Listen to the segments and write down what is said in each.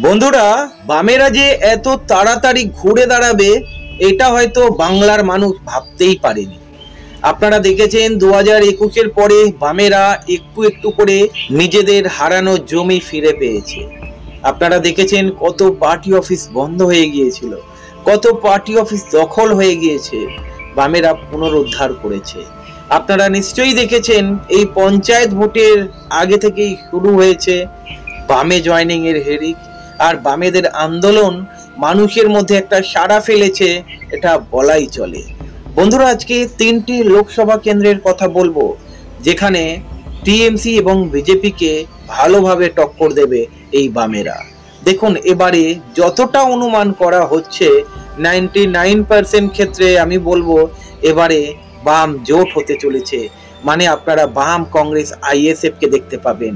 বন্ধুরা, বামেরা যে এত তাড়াতাড়ি ঘুরে দাঁড়াবে এটা হয়তো বাংলার মানুষ ভাবতেই পারেনি। আপনারা দেখেছেন 2021-এর পরে বামেরা একটু একটু করে নিজেদের হারানো জমি ফিরে পেয়েছে। আপনারা দেখেছেন কত পার্টি অফিস বন্ধ হয়ে গিয়েছিল, কত পার্টি অফিস দখল হয়ে গিয়েছে, বামেরা পুনরুদ্ধার করেছে। আপনারা নিশ্চয়ই দেখেছেন এই পঞ্চায়েত ভোটের আগে থেকেই শুরু হয়েছে বামে জয়নিং এর হেরিক, আর বামেদের আন্দোলন মানুষের মধ্যে একটা সাড়া ফেলেছে, এটা বলাই চলে। বন্ধুরা, আজকে 3টি লোকসভা কেন্দ্রের কথা বলবো যেখানে টিএমসি এবং বিজেপিকে ভালোভাবে টক্কর দেবে এই বামেরা। দেখুন, এবারে যতটা অনুমান করা হচ্ছে 99% ক্ষেত্রে আমি বলবো এবারে বাম জোট হতে চলেছে। মানে আপনারা বাম, কংগ্রেস, আইএসএফ কে দেখতে পাবেন।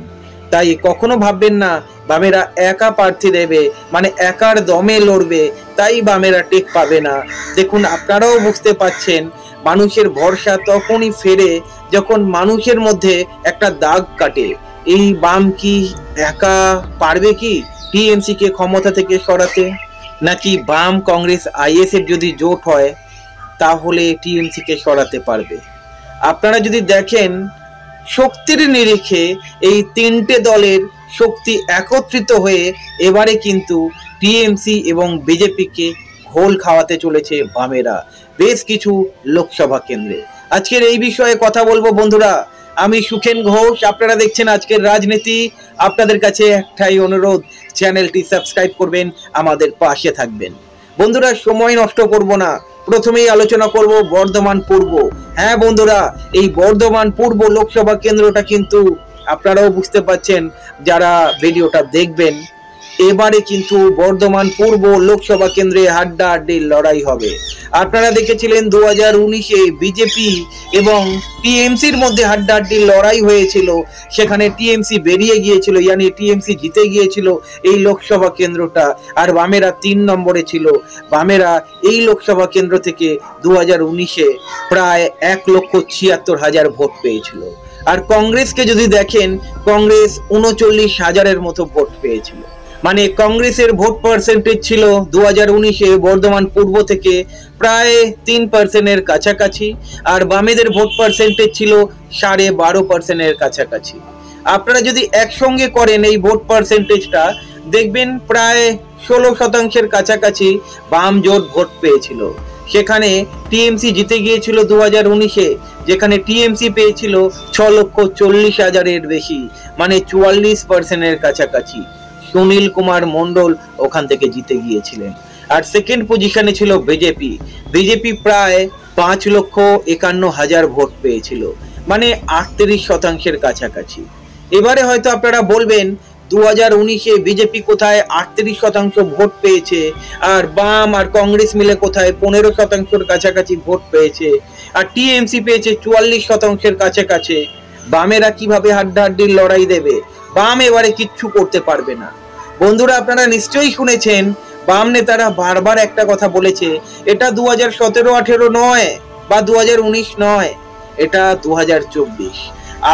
তাই কখনো ভাববেন না বামেরা একা প্রার্থী দেবে, মানে একার দমে লড়বে, তাই বামেরা টেক পাবে না। দেখুন, আপনারাও বুঝতে পাচ্ছেন মানুষের ভরসা তখনই ফেরে যখন মানুষের মধ্যে একটা দাগ কাটে। এই বাম কি একা পারবে কি টিএমসি কে ক্ষমতা থেকে সরাতে? নাকি বাম, কংগ্রেস, আইএসএফ যদি জোট হয় তাহলে টিএমসি কে সরাতে পারবে? আপনারা যদি দেখেন শক্তির নিরিখে এই 3টে দলের শক্তি একত্রিত হয়ে এবারে কিন্তু টিএমসি এবং বিজেপিকে ঘোল খাওয়াতে চলেছে বামেরা বেশ কিছু লোকসভা কেন্দ্রে। আজকের এই বিষয়ে কথা বলবো বন্ধুরা। আমি সুখেন ঘোষ, আপনারা দেখছেন আজকের রাজনীতি। আপনাদের কাছে একটাই অনুরোধ, চ্যানেলটি সাবস্ক্রাইব করবেন, আমাদের পাশে থাকবেন। বন্ধুরা, সময় নষ্ট করব না, প্রথমেই আলোচনা করব বর্ধমান পূর্ব। হ্যাঁ বন্ধুরা, এই বর্ধমান পূর্ব লোকসভা কেন্দ্রটা কিন্তু আপনারাও বুঝতে পাচ্ছেন যারা ভিডিওটা দেখবেন, এবারে কিন্তু বর্ধমান পূর্ব লোকসভা কেন্দ্রে হাড্ডাহাড্ডি লড়াই হবে। আপনারা দেখেছিলেন 2019-এ বিজেপি এবং টিএমসির মধ্যে হাড্ডাহাড্ডি লড়াই হয়েছিল, সেখানে টিএমসি বেরিয়ে গিয়েছিল, ইয়ানি টিএমসি জিতে গিয়েছিল এই লোকসভা কেন্দ্রটা, আর বামেরা 3 নম্বরে ছিল। বামেরা এই লোকসভা কেন্দ্র থেকে 2019-এ প্রায় 1,76,000 ভোট পেয়েছিল। আর কংগ্রেসকে যদি দেখেন, কংগ্রেস 39,000-এর মতো ভোট পেয়েছিল। মানে কংগ্রেসের ভোট পার্সেন্টেজ ছিল 2019-এ বর্ধমান পূর্ব থেকে প্রায় 3%-এর কাছাকাছি, আর বামেদের ভোট পার্সেন্টেজ ছিল 12.5%-এর কাছাকাছি। আপনারা যদি একসঙ্গে করেন এই ভোট পার্সেন্টেজটা, দেখবেন প্রায় 16%-এর কাছাকাছি বাম জোট ভোট পেয়েছিল। সেখানে টিএমসি জিতে গিয়েছিল 2019-এ, যেখানে টিএমসি পেয়েছিল 6,40,000-এর বেশি, মানে 44%-এর কাছাকাছি। সুনীল কুমার মন্ডল ওখান থেকে জিতে গিয়েছিলেন। আর সেকেন্ড পজিশনে ছিল বিজেপি। বিজেপি প্রায় 5,51,000 ভোট পেয়েছিল, মানে 38%-এর কাছাকাছি। এবারে হয়তো আপনারা বলবেন 2019-এ বিজেপি কোথায় 38% ভোট পেয়েছে, আর বাম আর কংগ্রেস মিলে কোথায় 15%-এর কাছাকাছি ভোট পেয়েছে, আর টিএমসি পেয়েছে 44%-এর কাছাকাছি। বামেরা কিভাবে হাড্ডাহাড্ডির লড়াই দেবে? বাম এবারে কিচ্ছু করতে পারবে না। বন্ধুরা, আপনারা নিশ্চয়ই শুনেছেন বাম নেতারা বারবার একটা কথা বলেছে, এটা 2017-18 নয় বা 2019 নয়, এটা 2024।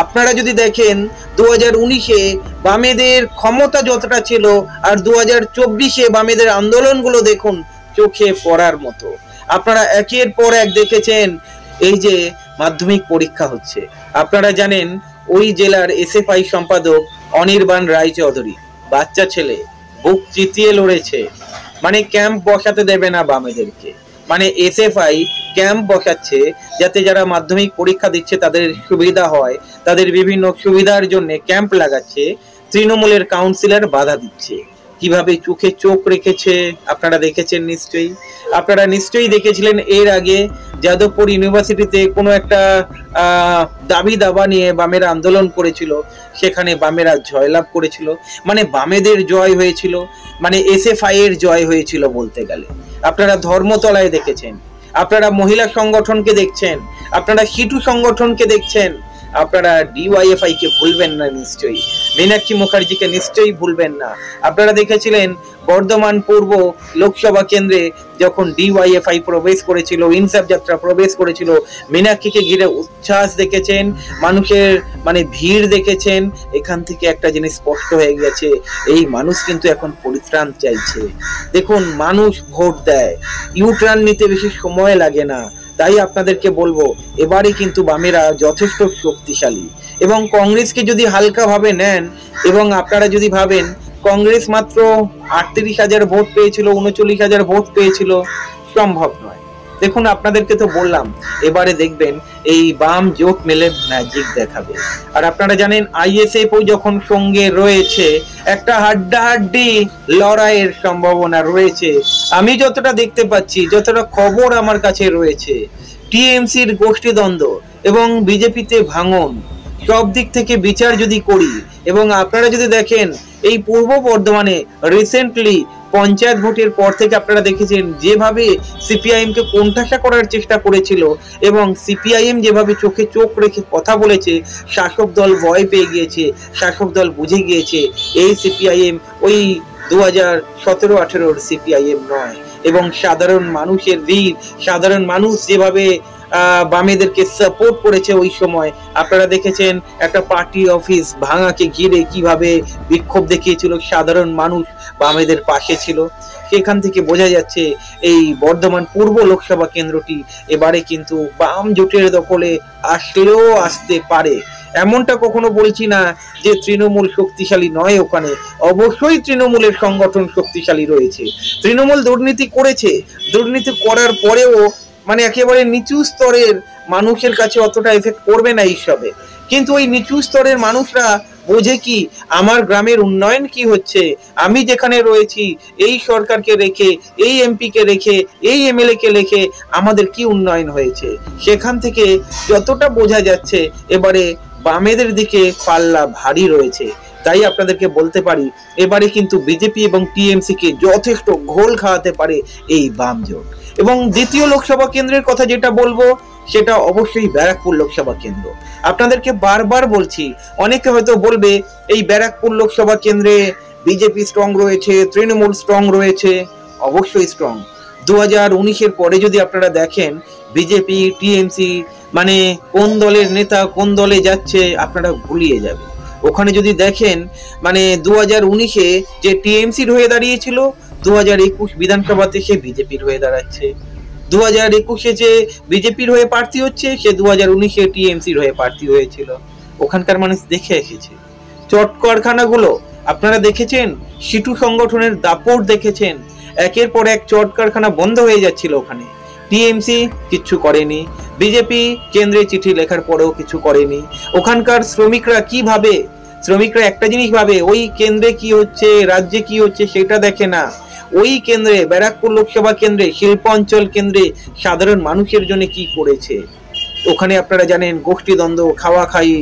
আপনারা যদি দেখেন 2019-এ বামেদের ক্ষমতা যতটা ছিল, আর 2024-এ বামেদের আন্দোলনগুলো দেখুন, চোখে পড়ার মতো। আপনারা একের পর এক দেখেছেন এই যে মাধ্যমিক পরীক্ষা হচ্ছে। আপনারা জানেন ওই জেলার এসএফআই সম্পাদক অনির্বাণ রায়চৌধুরী, বাচ্চা ছেলে, বুক চিতিয়ে লড়েছে, মানে ক্যাম্প বসাতে দেবে না বামেদেরকে। মানে এসএফআই ক্যাম্প বসাচ্ছে যাতে যারা মাধ্যমিক পরীক্ষা দিচ্ছে তাদের সুবিধা হয়, তাদের বিভিন্ন সুবিধার জন্য ক্যাম্প লাগাচ্ছে। তৃণমূলের কাউন্সিলর বাধা দিচ্ছে। কিভাবে চোখে চোখ রেখেছে আপনারা দেখেছেন নিশ্চয়ই। আপনারা নিশ্চয়ই দেখেছিলেন এর আগে যাদবপুর ইউনিভার্সিটিতে কোনো একটা দাবি দাবা নিয়ে বামেরা আন্দোলন করেছিল, সেখানে বামেরা জয়লাভ করেছিল। মানে বামেদের জয় হয়েছিল, মানে এসএফআই এর জয় হয়েছিল বলতে গেলে। আপনারা ধর্মতলায় দেখেছেন, আপনারা মহিলা সংগঠনকে দেখছেন, আপনারা সিটু সংগঠনকে দেখছেন, আপনারা ডিওয়াইএফআই কে ভুলবেন না, নিশ্চয়ই মীনাক্ষী মুখার্জিকে নিশ্চয়ই ভুলবেন না। আপনারা দেখেছিলেন বর্ধমান পূর্ব লোকসভা কেন্দ্রে যখন ডিওয়াইএফআই প্রবেশ করেছিল, ইনসাফ যাত্রা প্রবেশ করেছিল, মীনাক্ষীকে ঘিরে উচ্ছ্বাস দেখেছেন, মানুষের ভিড় দেখেছেন। এখান থেকে একটা জিনিস স্পষ্ট হয়ে গেছে, এই মানুষ কিন্তু এখন পরিত্রাণ চাইছে। দেখুন, মানুষ ভোট দেয়, ইউটার্ন নিতে বেশি সময় লাগে না। তাই আপনাদেরকে বলবো, এবারে কিন্তু বামেরা যথেষ্ট শক্তিশালী, এবং কংগ্রেসকে যদি হালকা ভাবে নেন, এবং আপনারা যদি ভাবেন কংগ্রেস মাত্র 38,000 ভোট পেয়েছিল, 39,000 ভোট পেয়েছিল, সম্ভব নয়। দেখুন, আপনাদেরকে তো বললাম, এবারে দেখবেন এই বাম জোট মিলে ম্যাজিক দেখাবে। আর আপনারা জানেন আইএসএফও যখন সঙ্গে রয়েছে, একটা হাড্ডাহাড্ডি লড়াইয়ের সম্ভাবনা রয়েছে। আমি যতটা দেখতে পাচ্ছি, যতটা খবর আমার কাছে রয়েছে, টিএমসির গোষ্ঠীদ্বন্দ্ব এবং বিজেপিতে ভাঙন, সব দিক থেকে বিচার যদি করি, এবং আপনারা যদি দেখেন এই পূর্ব বর্ধমানে রিসেন্টলি পঞ্চায়েত ভোটের পর থেকে আপনারা দেখেছেন যেভাবে সিপিআইএম কে কোণঠাসা করার চেষ্টা করেছিল, এবং সিপিআইএম যেভাবে চোখে চোখ রেখে কথা বলেছে, শাসক দল ভয় পেয়ে গিয়েছে, শাসক দল বুঝে গিয়েছে এই সিপিআইএম ওই 2017-18 সিপিআইএম নয়। এবং সাধারণ মানুষের ভিড়, সাধারণ মানুষ যেভাবে বামেদেরকে সাপোর্ট করেছে ওই সময়, আপনারা দেখেছেন একটা পার্টি অফিস ভাঙাকে ঘিরে কিভাবে বিক্ষোভ দেখিয়েছিল, সাধারণ মানুষ বামেদের পাশে ছিল। সেখান থেকে বোঝা যাচ্ছে এই বর্ধমান পূর্ব লোকসভা কেন্দ্রটি এবারে কিন্তু বাম জোটের দখলে আসলেও আসতে পারে। এমনটা কখনো বলছি না যে তৃণমূল শক্তিশালী নয়, ওখানে অবশ্যই তৃণমূলের সংগঠন শক্তিশালী রয়েছে। তৃণমূল দুর্নীতি করেছে, দুর্নীতি করার পরেও একেবারে নিচু স্তরের মানুষের কাছে অতটা এফেক্ট করবে না এইসবে, কিন্তু ওই নিচু স্তরের মানুষরা বোঝে কি আমার গ্রামের উন্নয়ন কি হচ্ছে, আমি যেখানে রয়েছি এই সরকারকে রেখে, এই এমপি কে রেখে, এই এমএলএ কে রেখে আমাদের কি উন্নয়ন হয়েছে। সেখান থেকে যতটা বোঝা যাচ্ছে এবারে বামেদের দিকে পাল্লা ভারী রয়েছে। তাই আপনাদেরকে বলতে পারি, এবারে কিন্তু বিজেপি এবং টিএমসি কে যথেষ্ট ঘোল খাওয়াতে পারে এই বাম জোট। এবং দ্বিতীয় লোকসভা কেন্দ্রের কথা যেটা বলবো, সেটা অবশ্যই ব্যারাকপুর লোকসভা কেন্দ্র। আপনাদেরকে বারবার বলছি, অনেকে হয়তো বলবে এই ব্যারাকপুর লোকসভা কেন্দ্রে বিজেপি স্ট্রং রয়েছে, তৃণমূল স্ট্রং রয়েছে। অবশ্যই স্ট্রং। 2019-এর পরে যদি আপনারা দেখেন বিজেপি টিএমসি কোন দলের নেতা কোন দলে যাচ্ছে আপনারা ভুলিয়ে যাবেন। ওখানে যদি দেখেন 2019-এ যে টিএমসির হয়ে দাঁড়িয়েছিল, 2021 বিধানসভাতে সে বিজেপির হয়ে দাঁড়াচ্ছে। 2021-এ যে বিজেপির হয়ে প্রার্থী হচ্ছে, সে 2019-এ টিএমসির হয়ে প্রার্থী হয়েছিল। ওখানকার মানুষ দেখে এসেছে। চট কারখানাগুলো আপনারা দেখেছেন, সিটু সংগঠনের দাপট দেখেছেন, একের পর এক চট কারখানা বন্ধ হয়ে যাচ্ছিল ওখানে। টিএমসি কিচ্ছু করেনি, বিজেপি কেন্দ্রে চিঠি লেখার পরেও কিছু করেনি। ওখানকার শ্রমিকরা কি ভাবে, শ্রমিকরা একটা জিনিস ভাবে, ওই কেন্দ্রে কি হচ্ছে, রাজ্যে কি হচ্ছে সেটা দেখে না। ওই কেন্দ্রে, ব্যারাকপুর লোকসভা কেন্দ্রে, শিল্পাঞ্চল কেন্দ্রে সাধারণ মানুষের জন্য কি করেছে। ওখানে আপনারা জানেন গোষ্ঠীদ্বন্দ্ব, খাওয়া খাই,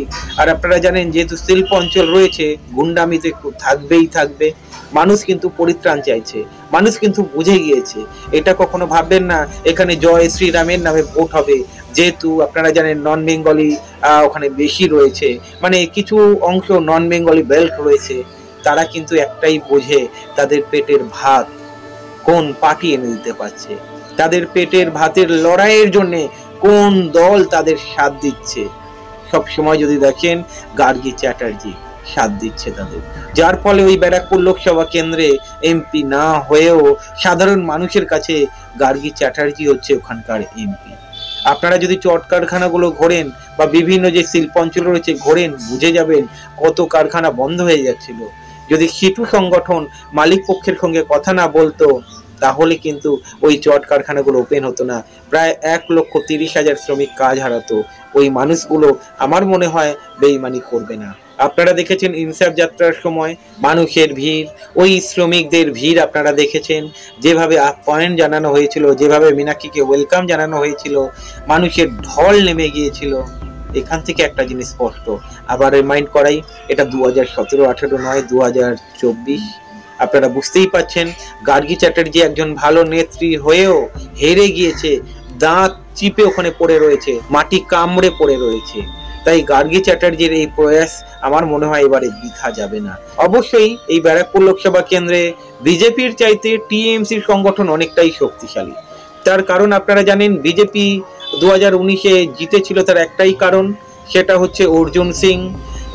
আর আপনারা জানেন যেহেতু শিল্প অঞ্চল রয়েছে, গুন্ডামিতে থাকবেই থাকবে। মানুষ কিন্তু পরিত্রাণ চাইছে, মানুষ কিন্তু বুঝে গিয়েছে। এটা কখনো ভাববেন না এখানে জয় শ্রীরামের নামে ভোট হবে, যেহেতু আপনারা জানেন নন বেঙ্গলি ওখানে বেশি রয়েছে, কিছু অংশ নন বেঙ্গলি বেল্ট রয়েছে। তারা কিন্তু একটাই বোঝে, তাদের পেটের ভাত কোন পার্টি এনে দিতে পারছে, তাদের পেটের ভাতের লড়াইয়ের জন্য কোন দল তাদের সাথ দিচ্ছে। সব সময় যদি দেখেন গার্গী চ্যাটার্জি সাথ দিচ্ছে তাদের, যার ফলে ওই ব্যারাকপুর লোকসভা কেন্দ্রে এমপি না হয়েও সাধারণ মানুষের কাছে গার্গী চ্যাটার্জি হচ্ছে ওখানকার এমপি। আপনারা যদি চট কারখানাগুলো ঘোরেন বা বিভিন্ন যে শিল্প অঞ্চল রয়েছে ঘোরেন, বুঝে যাবেন কত কারখানা বন্ধ হয়ে যাচ্ছিল। যদি সিটু সংগঠন মালিক পক্ষের সঙ্গে কথা না বলতো, তাহলে কিন্তু ওই চট কারখানাগুলো ওপেন হতো না। প্রায় 1,30,000 শ্রমিক কাজ হারাতো। ওই মানুষগুলো আমার মনে হয় বেইমানি করবে না। আপনারা দেখেছেন ইনসাফ যাত্রার সময় মানুষের ভিড়, ওই শ্রমিকদের ভিড় আপনারা দেখেছেন, যেভাবে আপ্যায়ন জানানো হয়েছিল, যেভাবে মীনাক্ষীকে ওয়েলকাম জানানো হয়েছিল, মানুষের ঢল নেমে গিয়েছিল। এখান থেকে একটা জিনিস স্পষ্ট, আবার রিমাইন্ড করাই, এটা 2017-18 নয়, 2024। আপনারা বুঝতেই পাচ্ছেন গার্গী চ্যাটার্জি একজন ভালো নেত্রী হয়েও হেরে গিয়েছে, দাঁত চিপে ওখানে পড়ে রয়েছে, মাটি কামড়ে পড়ে রয়েছে। তাই গার্গী চ্যাটার্জির এই প্রয়াস আমার মনে হয় এবারে বৃথা যাবে না। অবশ্যই এই ব্যারাকপুর লোকসভা কেন্দ্রে বিজেপির চাইতে টিএমসির সংগঠন অনেকটাই শক্তিশালী। তার কারণ আপনারা জানেন, বিজেপি 2019-এ জিতেছিল তার একটাই কারণ, সেটা হচ্ছে অর্জুন সিং,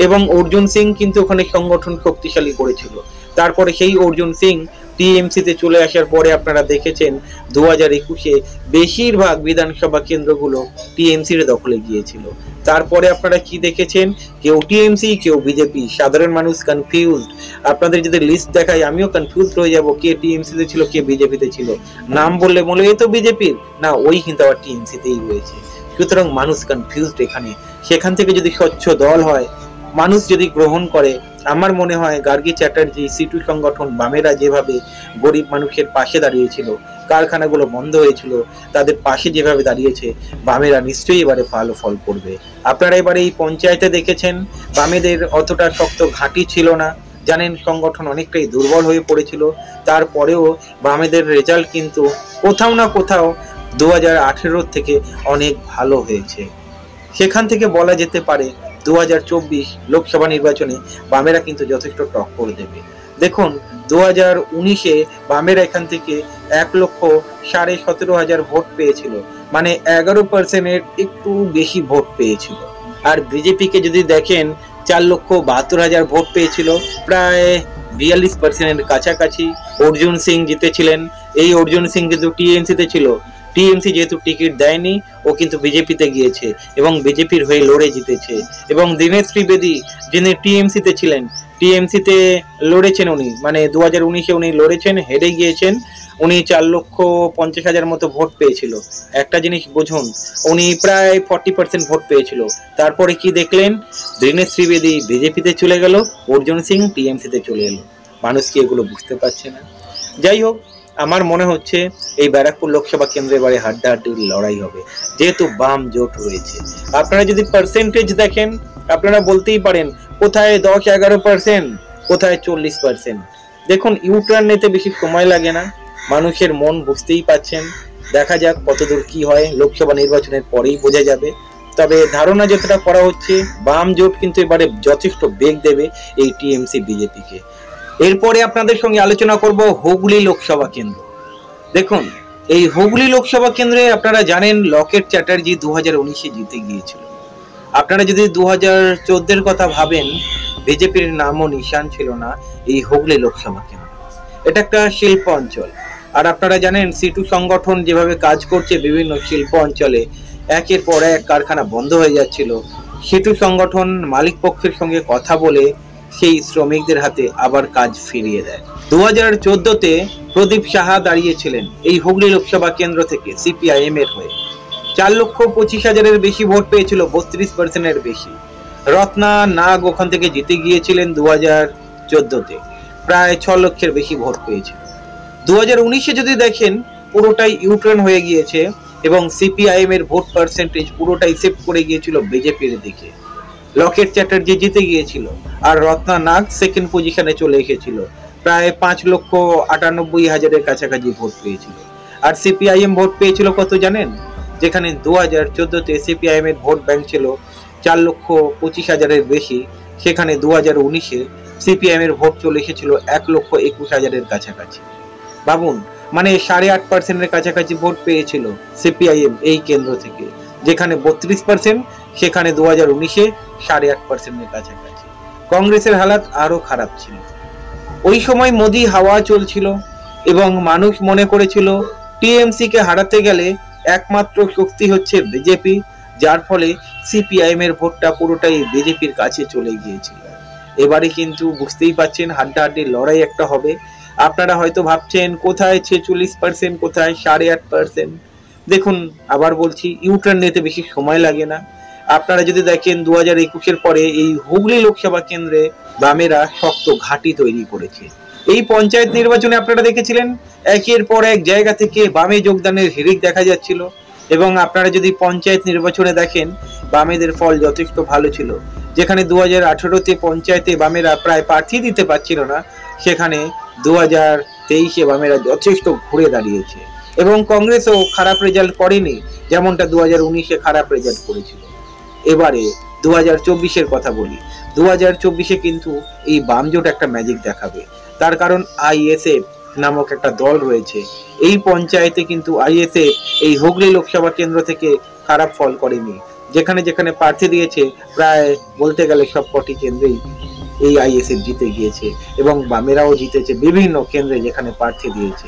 এবং অর্জুন সিং কিন্তু ওখানে সংগঠন শক্তিশালী করেছিল। তারপরে সেই অর্জুন সিং টিএমসিতে চলে আসার পরে আপনারা দেখেছেন 2021-এ বেশিরভাগ বিধানসভা কেন্দ্রগুলো টিএমসির দখলে গিয়েছিল। তারপরে আপনারা কি দেখেছেন, কেউ টিএমসি কেউ বিজেপি, সাধারণ মানুষ কনফিউজড। আপনাদের যদি লিস্ট দেখাই আমিও কনফিউজড হয়ে যাব, কে টিএমসিতে ছিল কে বিজেপিতে ছিল। নাম বললে বলে এই তো বিজেপির, না ওই কিন্তু আবার টিএমসিতেই রয়েছে। সুতরাং মানুষ কনফিউজড এখানে। সেখান থেকে যদি স্বচ্ছ দল হয়, মানুষ যদি গ্রহণ করে, আমার মনে হয় গার্গী চ্যাটার্জি, সিটু সংগঠন, বামেরা যেভাবে গরিব মানুষের পাশে দাঁড়িয়েছিল, কারখানাগুলো বন্ধ হয়েছিল, তাদের পাশে যেভাবে দাঁড়িয়েছে, বামেরা নিশ্চয়ই এবারে ভালো ফল করবে। আপনারা এবারে এই পঞ্চায়েতে দেখেছেন বামেদের অতটা শক্ত ঘাঁটি ছিল না, জানেন সংগঠন অনেকটাই দুর্বল হয়ে পড়েছিল। তারপরেও বামেদের রেজাল্ট কিন্তু কোথাও না কোথাও 2018 থেকে অনেক ভালো হয়েছে। সেখান থেকে বলা যেতে পারে 2024 লোকসভা নির্বাচনে বামেরা কিন্তু যথেষ্ট টক্কর দেবে। দেখুন 2019-এ বামেরা এখান থেকে 1,17,500 ভোট পেয়েছিল, মানে 11%-এর একটু বেশি ভোট পেয়েছিল। আর বিজেপিকে যদি দেখেন 4,72,000 ভোট পেয়েছিল, প্রায় 42%-এর কাছাকাছি। অর্জুন সিং জিতেছিলেন, এই অর্জুন সিং কিন্তু টিএমসিতে ছিল, টিএমসি যেহেতু টিকিট দেয়নি ও কিন্তু বিজেপিতে গিয়েছে এবং বিজেপির হয়ে লড়ে জিতেছে। এবং দীনেশ ত্রিবেদী যিনি টিএমসিতে ছিলেন, টিএমসিতে লড়েছেন উনি, মানে 2019-এ উনি লড়েছেন, হেরে গিয়েছেন। উনি 4,50,000 মতো ভোট পেয়েছিল। একটা জিনিস বুঝুন, উনি প্রায় 40% ভোট পেয়েছিল। তারপরে কি দেখলেন, দীনেশ ত্রিবেদী বিজেপিতে চলে গেল, অর্জুন সিং টিএমসিতে চলে এলো। মানুষ কি এগুলো বুঝতে পারছে না? যাই হোক, আমার মনে হচ্ছে এই ব্যারাকপুর লোকসভা কেন্দ্রে এবারে হাড্ডাহাড্ডির লড়াই হবে, যেহেতু বাম জোট রয়েছে। আপনারা যদি পার্সেন্টেজ দেখেন, আপনারা বলতেই পারেন কোথায় 10-11%, কোথায় 40%। দেখুন ইউটার্ন নিতে বেশি সময় লাগে না, মানুষের মন বুঝতেই পাচ্ছেন। দেখা যাক কতদূর কি হয়, লোকসভা নির্বাচনের পরেই বোঝা যাবে। তবে ধারণা যতটা করা হচ্ছে, বাম জোট কিন্তু এবারে যথেষ্ট বেগ দেবে এই টিএমসি বিজেপিকে। এরপরে আপনাদের সঙ্গে আলোচনা করব হুগলি লোকসভা কেন্দ্র। দেখুন এই হুগলি লোকসভা কেন্দ্রে আপনারা জানেন লকেট চ্যাটার্জি 2019-এ জিতে গিয়েছিল। আপনারা যদি 2014-এর কথা ভাবেন, বিজেপির নামও নিশান ছিল না এই হুগলি লোকসভা কেন্দ্র। এটা একটা শিল্প অঞ্চল, আর আপনারা জানেন সিটু সংগঠন যেভাবে কাজ করছে বিভিন্ন শিল্প অঞ্চলে, একের পর এক কারখানা বন্ধ হয়ে যাচ্ছিল। সিটু সংগঠন মালিক পক্ষের সঙ্গে কথা বলে সেই শ্রমিকদের হাতে আবার কাজ ফিরিয়ে দেয়। 2014-তে প্রদীপ সাহা দাঁড়িয়েছিলেন এই হুগলি লোকসভা কেন্দ্র থেকে সিপিআইএম এর হয়ে, 4,25,000-এর বেশি ভোট পেয়েছিল, 32%-এর বেশি। রত্না নাগ ওখান থেকে জিতে গিয়েছিলেন 2014-তে, প্রায় 6 লক্ষের বেশি ভোট পেয়েছিল। 2019-এ যদি দেখেন পুরোটাই ইউটার্ন হয়ে গিয়েছে এবং সিপিআইএম এর ভোট পার্সেন্টেজ পুরোটাই শিফট করে গিয়েছিল বিজেপির দিকে। লকেট চ্যাটার্জি জিতে গিয়েছিল আর রত্না নাগ সেকেন্ড পজিশনে চলে এসেছিল, প্রায় 5,98,000-এর কাছাকাছি ভোট পেয়েছিল। আর সিপিআইএম ভোট পেয়েছিল কত জানেন? যেখানে 2014-তে সিপিআইএম এর ভোট ব্যাংক ছিল 4,25,000-এর বেশি, সেখানে 2019-এ সিপিআইএম এর ভোট চলে এসেছিল 1,21,000-এর কাছাকাছি। ভাবুন, মানে 8.5%-এর কাছাকাছি ভোট পেয়েছিল সিপিআইএম এই কেন্দ্র থেকে, যেখানে 32%, সেখানে 2019-এ 8.5%-এর কাছাকাছি। কংগ্রেসের হালাত আরো খারাপ ছিল। ওই সময় মোদি হাওয়া চলছিল এবং মানুষ মনে করেছিল টিএমসি কে হারাতে গেলে একমাত্র শক্তি হচ্ছে বিজেপি, যার ফলে সিপিআইএম এর ভোটটা পুরোটাই বিজেপির কাছে চলে গিয়েছিল। এবারে কিন্তু বুঝতেই পাচ্ছেন হাড্ডাহাড্ডি লড়াই একটা হবে। আপনারা হয়তো ভাবছেন কোথায় 46%, কোথায় 8.5%। দেখুন আবার বলছি, ইউটার্ন নিতে বেশি সময় লাগে না। আপনারা যদি দেখেন 2021-এর পরে এই হুগলি লোকসভা কেন্দ্রে বামেরা শক্ত ঘাঁটি তৈরি করেছে। এই পঞ্চায়েত নির্বাচনে আপনারা দেখেছিলেন একের পর এক জায়গা থেকে বামে যোগদানের হিড়িক দেখা যাচ্ছিল, এবং আপনারা যদি পঞ্চায়েত নির্বাচনে দেখেন বামেদের ফল যথেষ্ট ভালো ছিল। যেখানে 2018-তে পঞ্চায়েতে বামেরা প্রায় প্রার্থী দিতে পারছিল না, সেখানে 2023-এ বামেরা যথেষ্ট ঘুরে দাঁড়িয়েছে এবং কংগ্রেসও খারাপ রেজাল্ট করেনি, যেমনটা 2019-এ খারাপ রেজাল্ট করেছিল। এবারে 2024-এর কথা বলি, 2024-এ কিন্তু এই বাম জোট একটা ম্যাজিক দেখাবে। তার কারণ আইএসএফ নামক একটা দল রয়েছে। এই পঞ্চায়েতে কিন্তু আইএসএফ এই হুগলি লোকসভা কেন্দ্র থেকে খারাপ ফল করেনি। যেখানে যেখানে প্রার্থী দিয়েছে প্রায় বলতে গেলে সব কটি কেন্দ্রেই এই আইএসএফ জিতে গিয়েছে এবং বামেরাও জিতেছে বিভিন্ন কেন্দ্রে যেখানে প্রার্থী দিয়েছে।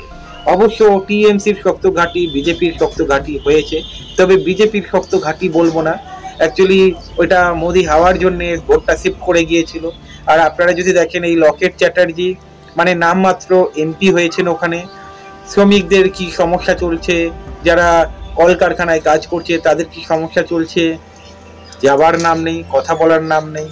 অবশ্য টিএমসির শক্ত ঘাঁটি, বিজেপির শক্ত ঘাঁটি হয়েছে, তবে বিজেপির শক্ত ঘাঁটি বলবো না, অ্যাকচুয়ালি ওইটা মোদি হাওয়ার জন্য ভোটটা শিফট করে গিয়েছিল। আর আপনারা যদি দেখেন এই লকেট চ্যাটার্জি মানে নামমাত্র এমপি হয়েছেন ওখানে, শ্রমিকদের কি সমস্যা চলছে, যারা কলকারখানায় কাজ করছে তাদের কি সমস্যা চলছে, যাবার নাম নেই, কথা বলার নাম নেই।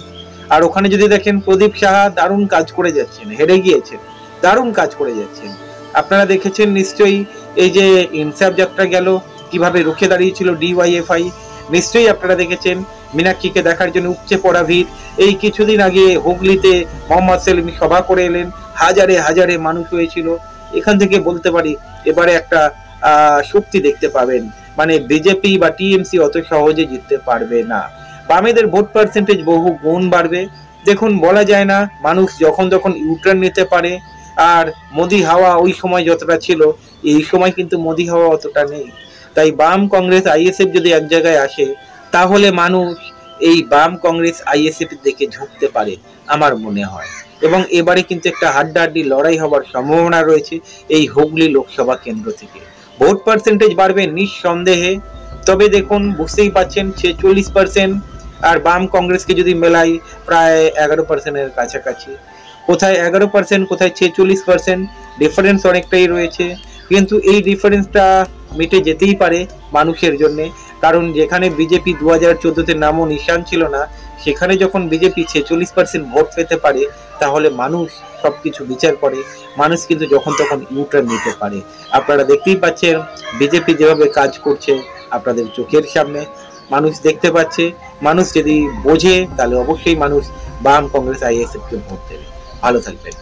আর ওখানে যদি দেখেন প্রদীপ সাহা দারুণ কাজ করে যাচ্ছেন, হেরে গিয়েছেন, দারুণ কাজ করে যাচ্ছেন। আপনারা দেখেছেন নিশ্চয়ই এই যে ইনসাফ যাত্রা গেল কিভাবে রুখে দাঁড়িয়েছিল ডিওয়াইএফআই, নিশ্চয়ই আপনারা দেখেছেন মীনাক্ষীকে দেখার জন্য উপচে পড়া ভিড়। এই কিছুদিন আগে হুগলিতে মোহাম্মদ সেলিম সভা করে এলেন, হাজারে হাজারে মানুষ হয়েছিল। এখান থেকে বলতে পারি এবারে একটা শক্তি দেখতে পাবেন, মানে বিজেপি বা টিএমসি অত সহজে জিততে পারবে না। বামেদের ভোট পার্সেন্টেজ বহু গুণ বাড়বে। দেখুন বলা যায় না, মানুষ যখন তখন ইউটার্ন নিতে পারে। আর মোদি হাওয়া ওই সময় যতটা ছিল এই সময় কিন্তু মোদি হাওয়া অতটা নেই। তাই বাম কংগ্রেস আইএসএফ যদি এক জায়গায় আসে তাহলে মানুষ এই বাম কংগ্রেস আইএসএফ দিকে ঝুঁকতে পারে আমার মনে হয়। এবং এবারে কিন্তু একটা হাড্ডাহাড্ডি লড়াই হবার সম্ভাবনা রয়েছে এই হুগলি লোকসভা কেন্দ্র থেকে। ভোট পার্সেন্টেজ বাড়বে নিঃসন্দেহে, তবে দেখুন বুঝতেই পাচ্ছেন 46% আর বাম কংগ্রেসকে যদি মেলাই প্রায় 11%-এর কাছাকাছি। কোথায় 11%, কোথায় 46%, ডিফারেন্স অনেকটাই রয়েছে। কিন্তু এই ডিফারেন্সটা মিটে যেতেই পারে মানুষের জন্য, কারণ যেখানে বিজেপি 2014-তে নামও নিশান ছিল না, সেখানে যখন বিজেপি 46% ভোট পেতে পারে তাহলে মানুষ সবকিছু বিচার করে, মানুষ কিন্তু যখন তখন ইউটার্ন নিতে পারে। আপনারা দেখতেই পাচ্ছেন বিজেপি যেভাবে কাজ করছে আপনাদের চোখের সামনে, মানুষ দেখতে পাচ্ছে। মানুষ যদি বোঝে তাহলে অবশ্যই মানুষ বাম কংগ্রেস আইএসএফ কে ভোট দেবে। ভালো থাকবেন।